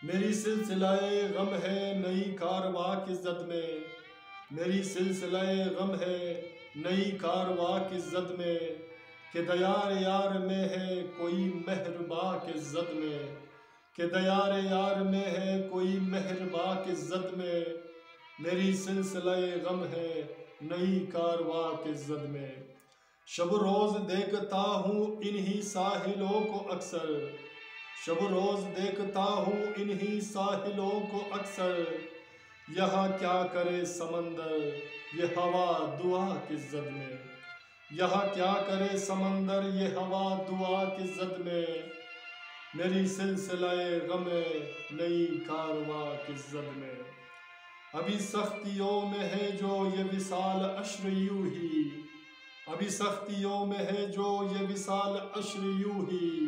मेरी सिलसिलाए गम है नई कारवां की जद में, मेरी सिलसिलाए गम है नई कारवां की जद में, कि दयार यार में है कोई मेहरबा के जद में, कि दयार यार में है कोई मेहरबा के जद में, मेरी सिलसिलाए गम है नई कारवां के जद में। शब रोज देखता हूँ इन्हीं साहिलों को अक्सर, शब रोज देखता हूँ इन्हीं साहिलों को अक्सर, यहाँ क्या करे समंदर ये हवा दुआ की जद में, यहाँ क्या करे समंदर ये हवा दुआ की जद में, मेरी सिलसिलाए गम नई कारवां की जद में। अभी सख्तियों में है जो ये विसाल अश्र यूं ही, अभी सख्तियों में है जो ये विसाल अश्र यूं ही,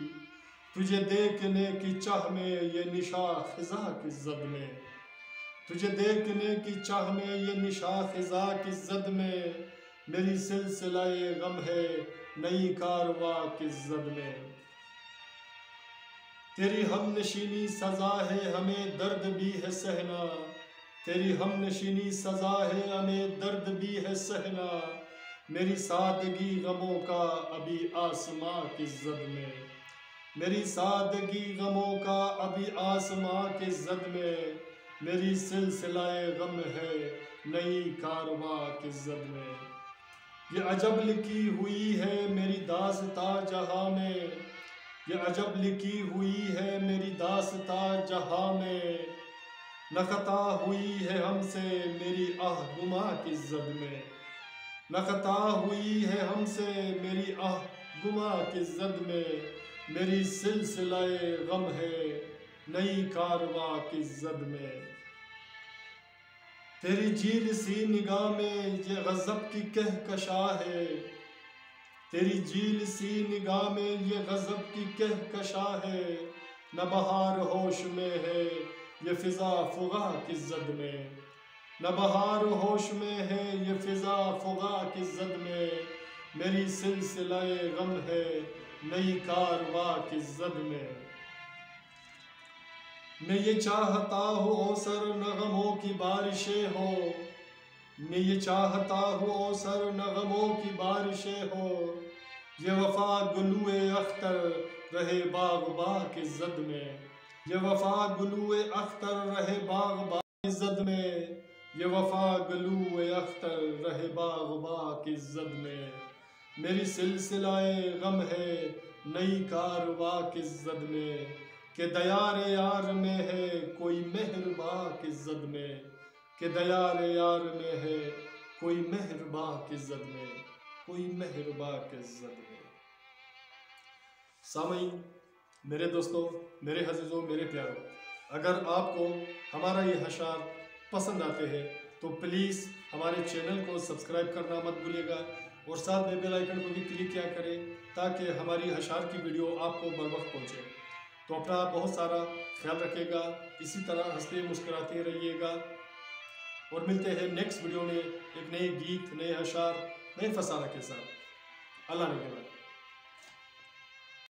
तुझे देखने की चाह में ये निशा खिजा की जद में, तुझे देखने की चाह में ये निशा खिजा की जद में, मेरी सिलसिलाए गम है नई कारवां की जद में। तेरी हमनशीनी सजा है हमें दर्द भी है सहना, तेरी हमनशीनी सजा है हमें दर्द भी है सहना, मेरी सादगी गमों का अभी आसमां की जद में, मेरी सादगी गमों का अभी आसमां की जद में, मेरी सिलसिलाए गम है नई कारवां की जद में। ये अजब लिखी हुई है मेरी दास्तां जहां में, ये अजब लिखी हुई है मेरी दास्तां जहां में, न खता हुई है हमसे मेरी आह गुमा की जद में, न खता हुई है हमसे मेरी आह गुमा की जद में, मेरी सिलसिलाए गम है नई कारवां की जद में। तेरी झील सी निगाह में ये गज़ब की कहकशा है, तेरी झील सी निगाह में ये गज़ब की कहकशा है, न बहार होश में है ये फिजा फुगा की जद में, न बहार होश में है ये फिजा फुगा की जद में, मेरी सिलसिलाए गम है नई कारवां की जद में। मैं ये चाहता हूँ ओसर न गमों की बारिशें हो, मैं ये चाहता हूँ ओसर न गमों की बारिशें हो, ये वफा गुलूए अख्तर रहे बाग़बा की जद में, ये वफा गुलूए अख्तर रहे बाग़बा की जद में, ये वफा गुलूए अख्तर रहे बाग़बा की जद में, मेरी सिलसिलाए गम है नई कारवां की जद में, कि दयार यार में है कोई मेहरबा की जद में, कि दयार यार में है कोई मेहरबा की जद में, कोई मेहरबा के जद में। सामईन, मेरे दोस्तों, मेरे अज़ीज़ों, मेरे प्यारों, अगर आपको हमारा ये अशार पसंद आते हैं तो प्लीज़ हमारे चैनल को सब्सक्राइब करना मत भूलिएगा और साथ में बेल आइकन को भी क्लिक किया करें ताकि हमारी अशार की वीडियो आपको बर वक्त पहुँचे। तो अपना बहुत सारा ख्याल रखिएगा, इसी तरह हंसते मुस्कुराते रहिएगा और मिलते हैं नेक्स्ट वीडियो में एक नए गीत, नए अशार, नए फसाना के साथ। अल्लाह ने